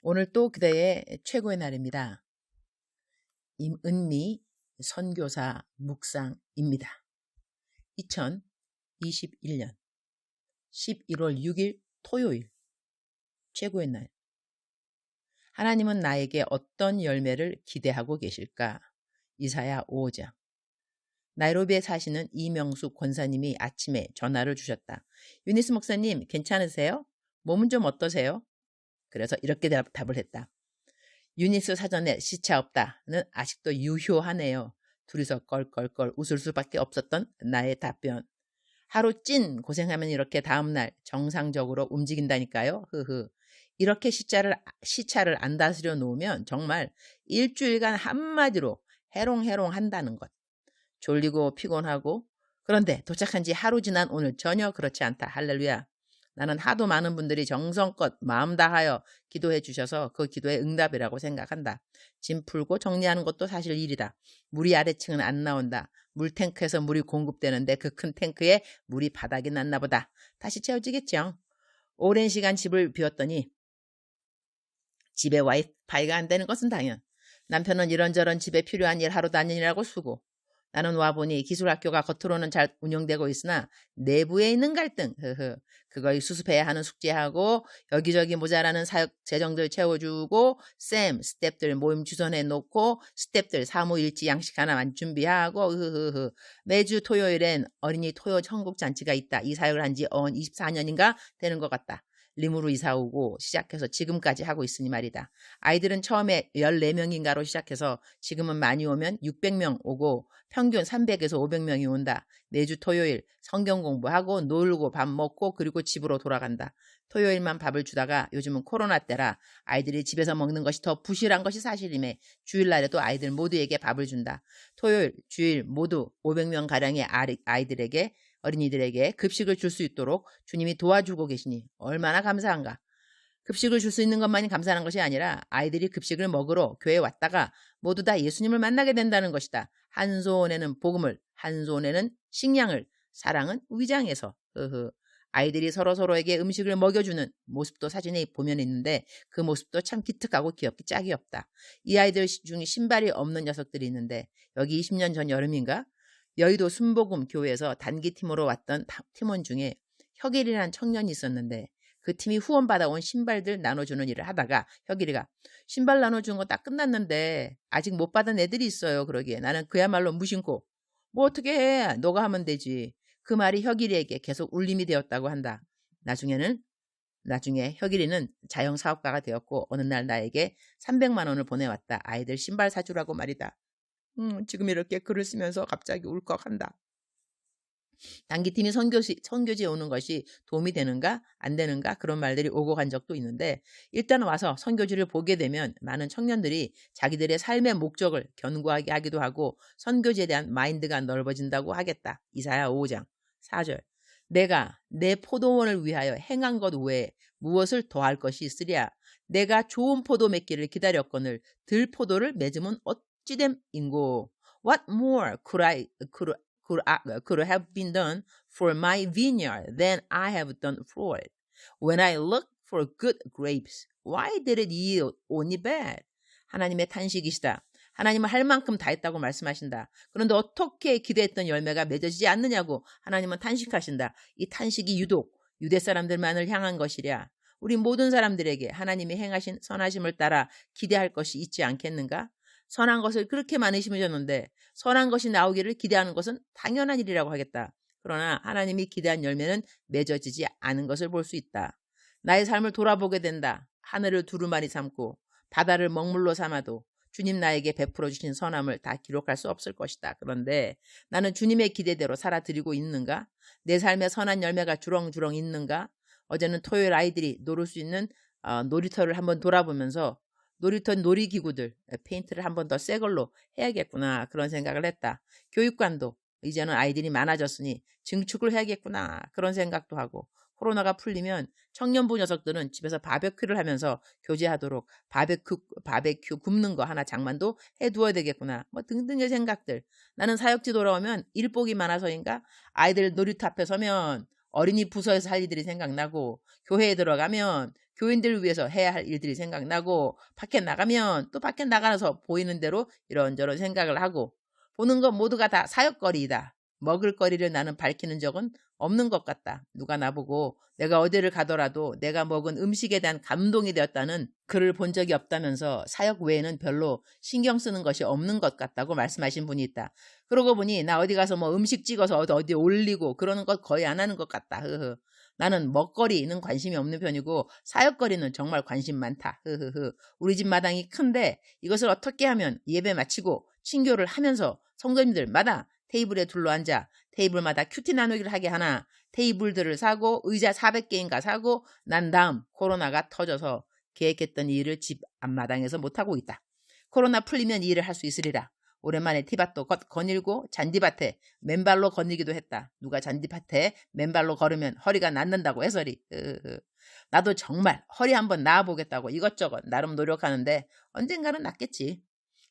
오늘 또 그대의 최고의 날입니다. 임은미 선교사 묵상입니다. 2021년 11월 6일 토요일 최고의 날. 하나님은 나에게 어떤 열매를 기대하고 계실까? 이사야 5장. 나이로비에 사시는 이명숙 권사님이 아침에 전화를 주셨다. 유니스 목사님 괜찮으세요? 몸은 좀 어떠세요? 그래서 이렇게 답을 했다. 유니스 사전에 시차 없다는 아직도 유효하네요. 둘이서 껄껄껄 웃을 수밖에 없었던 나의 답변. 하루 찐 고생하면 이렇게 다음날 정상적으로 움직인다니까요. 흐흐. 이렇게 시차를 안 다스려 놓으면 정말 일주일간 한마디로 해롱해롱 한다는 것. 졸리고 피곤하고, 그런데 도착한 지 하루 지난 오늘 전혀 그렇지 않다. 할렐루야. 나는 하도 많은 분들이 정성껏 마음 다하여 기도해 주셔서 그 기도의 응답이라고 생각한다. 짐 풀고 정리하는 것도 사실 일이다. 물이 아래층은 안 나온다. 물탱크에서 물이 공급되는데 그 큰 탱크에 물이 바닥에 났나 보다. 다시 채워지겠죠. 오랜 시간 집을 비웠더니 집에 와이파이가 안 되는 것은 당연. 남편은 이런저런 집에 필요한 일 하러 다니느라고 수고. 나는 와보니 기술학교가 겉으로는 잘 운영되고 있으나 내부에 있는 갈등, 그걸 수습해야 하는 숙제하고 여기저기 모자라는 사역 재정들 채워주고 스텝들 모임 주선해 놓고 스텝들 사무일지 양식 하나만 준비하고 매주 토요일엔 어린이 토요 천국 잔치가 있다. 이 사역을 한 지 24년인가 되는 것 같다. 림으로 이사 오고 시작해서 지금까지 하고 있으니 말이다. 아이들은 처음에 14명인가로 시작해서 지금은 많이 오면 600명 오고 평균 300에서 500명이 온다. 매주 토요일 성경 공부하고 놀고 밥 먹고 그리고 집으로 돌아간다. 토요일만 밥을 주다가 요즘은 코로나 때라 아이들이 집에서 먹는 것이 더 부실한 것이 사실임에 주일날에도 아이들 모두에게 밥을 준다. 토요일, 주일 모두 500명가량의 아이들에게 어린이들에게 급식을 줄 수 있도록 주님이 도와주고 계시니 얼마나 감사한가. 급식을 줄 수 있는 것만이 감사한 것이 아니라 아이들이 급식을 먹으러 교회에 왔다가 모두 다 예수님을 만나게 된다는 것이다. 한 손에는 복음을, 한 손에는 식량을, 사랑은 위장에서. 아이들이 서로서로에게 음식을 먹여주는 모습도 사진에 보면 있는데 그 모습도 참 기특하고 귀엽기 짝이 없다. 이 아이들 중에 신발이 없는 녀석들이 있는데 여기 20년 전 여름인가? 여의도 순복음 교회에서 단기팀으로 왔던 팀원 중에 혁일이라는 청년이 있었는데 그 팀이 후원받아온 신발들 나눠주는 일을 하다가 혁일이가 신발 나눠준 거 딱 끝났는데 아직 못 받은 애들이 있어요. 그러기에 나는 그야말로 무심코 뭐 어떻게 해? 너가 하면 되지. 그 말이 혁일이에게 계속 울림이 되었다고 한다. 나중에 혁일이는 자영사업가가 되었고 어느 날 나에게 300만 원을 보내왔다. 아이들 신발 사주라고 말이다. 지금 이렇게 글을 쓰면서 갑자기 울컥한다. 단기팀이 선교지에 오는 것이 도움이 되는가 안 되는가 그런 말들이 오고 간 적도 있는데 일단 와서 선교지를 보게 되면 많은 청년들이 자기들의 삶의 목적을 견고하게 하기도 하고 선교지에 대한 마인드가 넓어진다고 하겠다. 이사야 5장 4절. 내가 내 포도원을 위하여 행한 것 외에 무엇을 더할 것이 있으랴. 내가 좋은 포도 맺기를 기다렸거늘 들포도를 맺으면 어찌됨인고. What more could have been done for my vineyard than I have done for it? When I looked for good grapes, why did it yield only bad? 하나님의 탄식이시다. 하나님은 할 만큼 다 했다고 말씀하신다. 그런데 어떻게 기대했던 열매가 맺어지지 않느냐고 하나님은 탄식하신다. 이 탄식이 유독 유대 사람들만을 향한 것이랴. 우리 모든 사람들에게 하나님이 행하신 선하심을 따라 기대할 것이 있지 않겠는가? 선한 것을 그렇게 많이 심으셨는데 선한 것이 나오기를 기대하는 것은 당연한 일이라고 하겠다. 그러나 하나님이 기대한 열매는 맺어지지 않은 것을 볼 수 있다. 나의 삶을 돌아보게 된다. 하늘을 두루마리 삼고 바다를 먹물로 삼아도 주님 나에게 베풀어 주신 선함을 다 기록할 수 없을 것이다. 그런데 나는 주님의 기대대로 살아드리고 있는가? 내 삶에 선한 열매가 주렁주렁 있는가? 어제는 토요일 아이들이 놀을 수 있는 놀이터를 한번 돌아보면서 놀이터 놀이기구들 페인트를 한 번 더 새 걸로 해야겠구나 그런 생각을 했다. 교육관도 이제는 아이들이 많아졌으니 증축을 해야겠구나 그런 생각도 하고 코로나가 풀리면 청년부 녀석들은 집에서 바베큐를 하면서 교제하도록 바베큐 굽는 거 하나 장만도 해두어야 되겠구나 뭐 등등의 생각들. 나는 사역지 돌아오면 일복이 많아서인가 아이들 놀이터 앞에 서면 어린이 부서에서 할 일들이 생각나고, 교회에 들어가면 교인들을 위해서 해야 할 일들이 생각나고, 밖에 나가면 또 밖에 나가서 보이는 대로 이런저런 생각을 하고, 보는 것 모두가 다 사역거리이다. 먹을거리를 나는 밝히는 적은 없는 것 같다. 누가 나보고 내가 어디를 가더라도 내가 먹은 음식에 대한 감동이 되었다는 글을 본 적이 없다면서 사역 외에는 별로 신경 쓰는 것이 없는 것 같다고 말씀하신 분이 있다. 그러고 보니 나 어디 가서 뭐 음식 찍어서 어디 올리고 그러는 것 거의 안 하는 것 같다. 흐흐. 나는 먹거리는 관심이 없는 편이고 사역거리는 정말 관심 많다. 흐흐흐. 우리 집 마당이 큰데 이것을 어떻게 하면 예배 마치고 친교를 하면서 성도님들마다 테이블에 둘러앉아 테이블마다 큐티 나누기를 하게 하나, 테이블들을 사고 의자 400개인가 사고 난 다음 코로나가 터져서 계획했던 일을 집 앞마당에서 못하고 있다. 코로나 풀리면 이 일을 할 수 있으리라. 오랜만에 티밭도 거닐고 잔디밭에 맨발로 거닐기도 했다. 누가 잔디밭에 맨발로 걸으면 허리가 낫는다고 해서리. 나도 정말 허리 한번 나아보겠다고 이것저것 나름 노력하는데 언젠가는 낫겠지.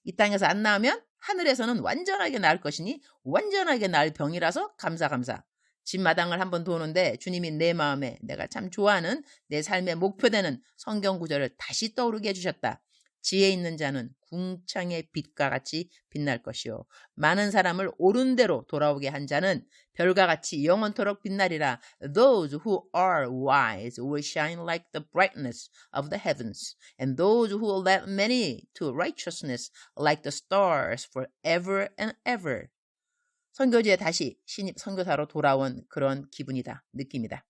이 땅에서 안 나으면 하늘에서는 완전하게 나을 것이니 완전하게 나을 병이라서 감사. 집마당을 한번 도는데 주님이 내 마음에 내가 참 좋아하는 내 삶의 목표되는 성경 구절을 다시 떠오르게 해주셨다. 지혜 있는 자는 궁창의 빛과 같이 빛날 것이요. 많은 사람을 옳은 대로 돌아오게 한 자는 별과 같이 영원토록 빛나리라. Those who are wise will shine like the brightness of the heavens, and those who lead many to righteousness like the stars forever and ever. 선교지에 다시 신입 선교사로 돌아온 그런 기분이다. 느낌이다.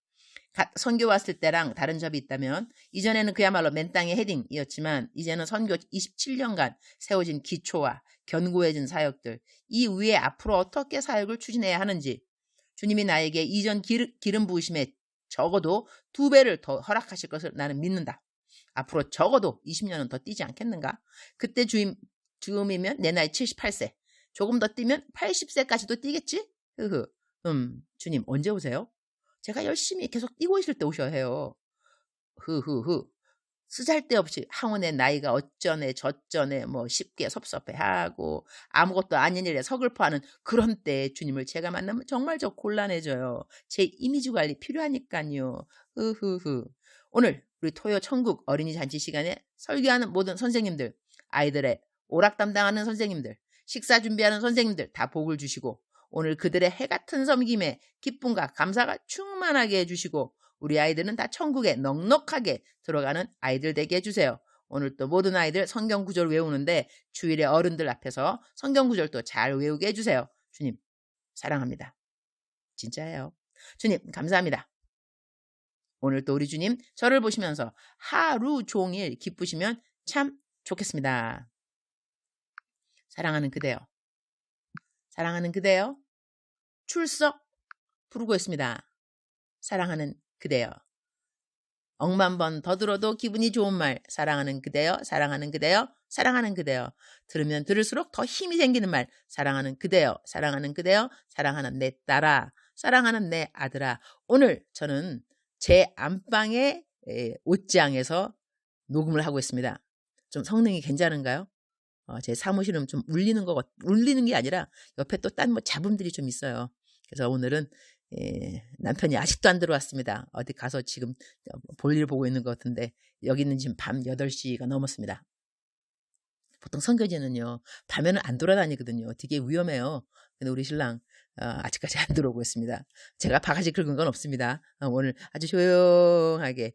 선교 왔을 때랑 다른 점이 있다면 이전에는 그야말로 맨 땅의 헤딩이었지만 이제는 선교 27년간 세워진 기초와 견고해진 사역들, 이 위에 앞으로 어떻게 사역을 추진해야 하는지 주님이 나에게 이전 기름 부으심에 적어도 2배를 더 허락하실 것을 나는 믿는다. 앞으로 적어도 20년은 더 뛰지 않겠는가? 그때 즈음이면 내 나이 78세, 조금 더 뛰면 80세까지도 뛰겠지? 주님 언제 오세요? 제가 열심히 계속 뛰고 있을 때 오셔야 해요. 쓰잘데없이 항원의 나이가 어쩌네 저쩌네 뭐 쉽게 섭섭해하고 아무것도 아닌 일에 서글퍼하는 그런 때에 주님을 제가 만나면 정말 저 곤란해져요. 제 이미지 관리 필요하니까요. 오늘 우리 토요 천국 어린이 잔치 시간에 설교하는 모든 선생님들, 아이들의 오락 담당하는 선생님들, 식사 준비하는 선생님들 다 복을 주시고 오늘 그들의 해같은 섬김에 기쁨과 감사가 충만하게 해주시고 우리 아이들은 다 천국에 넉넉하게 들어가는 아이들 되게 해주세요. 오늘 또 모든 아이들 성경 구절 외우는데 주일에 어른들 앞에서 성경 구절도 잘 외우게 해주세요. 주님 사랑합니다. 진짜예요. 주님 감사합니다. 오늘 또 우리 주님 저를 보시면서 하루 종일 기쁘시면 참 좋겠습니다. 사랑하는 그대요. 사랑하는 그대요. 출석 부르고 있습니다. 사랑하는 그대요. 억만 번 더 들어도 기분이 좋은 말. 사랑하는 그대요. 사랑하는 그대요. 사랑하는 그대요. 들으면 들을수록 더 힘이 생기는 말. 사랑하는 그대요. 사랑하는 그대요. 사랑하는 내 딸아. 사랑하는 내 아들아. 오늘 저는 제 안방의 옷장에서 녹음을 하고 있습니다. 좀 성능이 괜찮은가요? 제 사무실은 좀 울리는 게 아니라 옆에 또 딴 뭐 잡음들이 좀 있어요. 그래서 오늘은 남편이 아직도 안 들어왔습니다. 어디 가서 지금 볼일 보고 있는 것 같은데 여기는 지금 밤 8시가 넘었습니다. 보통 선교지는요 밤에는 안 돌아다니거든요. 되게 위험해요. 근데 우리 신랑 아직까지 안 들어오고 있습니다. 제가 바가지 긁은 건 없습니다. 오늘 아주 조용하게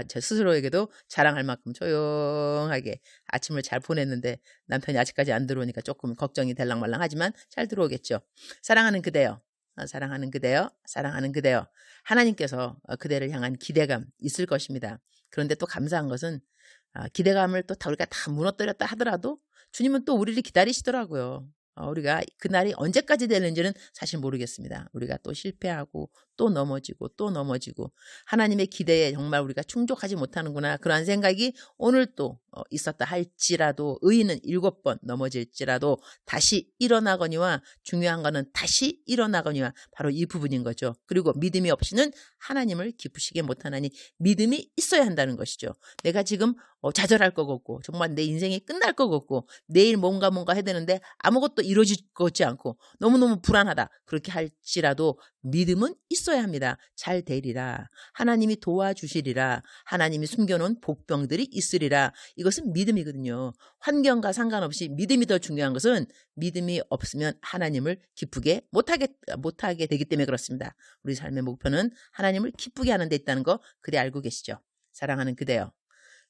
제 스스로에게도 자랑할 만큼 조용하게 아침을 잘 보냈는데 남편이 아직까지 안 들어오니까 조금 걱정이 될랑말랑하지만 잘 들어오겠죠. 사랑하는 그대요. 사랑하는 그대요. 사랑하는 그대요. 하나님께서 그대를 향한 기대감 있을 것입니다. 그런데 또 감사한 것은 기대감을 또 우리가 다 무너뜨렸다 하더라도 주님은 또 우리를 기다리시더라고요. 우리가 그날이 언제까지 되는지는 사실 모르겠습니다. 우리가 또 실패하고 또 넘어지고 하나님의 기대에 정말 우리가 충족하지 못하는구나 그런 생각이 오늘 또 있었다 할지라도 의인은 7번 넘어질지라도 다시 일어나거니와 중요한 거는 다시 일어나거니와 바로 이 부분인 거죠. 그리고 믿음이 없이는 하나님을 기쁘시게 못하나니 믿음이 있어야 한다는 것이죠. 내가 지금 좌절할 것 같고 정말 내 인생이 끝날 것 같고 내일 뭔가 해야 되는데 아무것도 이루어질 것 같지 않고 너무너무 불안하다. 그렇게 할지라도 믿음은 있어야 합니다. 잘 되리라. 하나님이 도와주시리라. 하나님이 숨겨놓은 복병들이 있으리라. 이것은 믿음이거든요. 환경과 상관없이 믿음이 더 중요한 것은 믿음이 없으면 하나님을 기쁘게 못하게 되기 때문에 그렇습니다. 우리 삶의 목표는 하나님을 기쁘게 하는 데 있다는 거 그래 알고 계시죠? 사랑하는 그대여.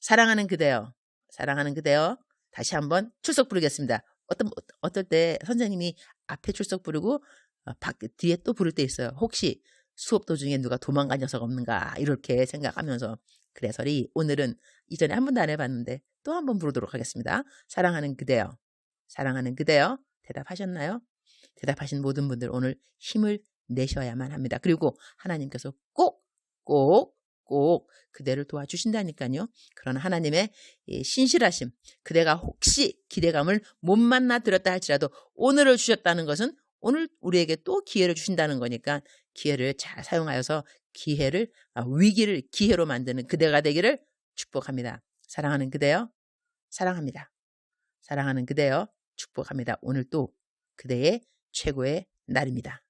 사랑하는 그대여. 사랑하는 그대여. 다시 한번 출석 부르겠습니다. 어떨 때 선생님이 앞에 출석 부르고 뒤에 또 부를 때 있어요. 혹시 수업 도중에 누가 도망간 녀석 없는가 이렇게 생각하면서 그래서리 오늘은 이전에 한 번도 안 해봤는데 또 한 번 부르도록 하겠습니다. 사랑하는 그대여. 사랑하는 그대여. 대답하셨나요? 대답하신 모든 분들 오늘 힘을 내셔야만 합니다. 그리고 하나님께서 꼭 그대를 도와주신다니까요. 그런 하나님의 신실하심, 그대가 혹시 기대감을 못 만나 드렸다 할지라도 오늘을 주셨다는 것은 오늘 우리에게 또 기회를 주신다는 거니까 기회를 잘 사용하여서 위기를 기회로 만드는 그대가 되기를 축복합니다. 사랑하는 그대여, 사랑합니다. 사랑하는 그대여, 축복합니다. 오늘 또 그대의 최고의 날입니다.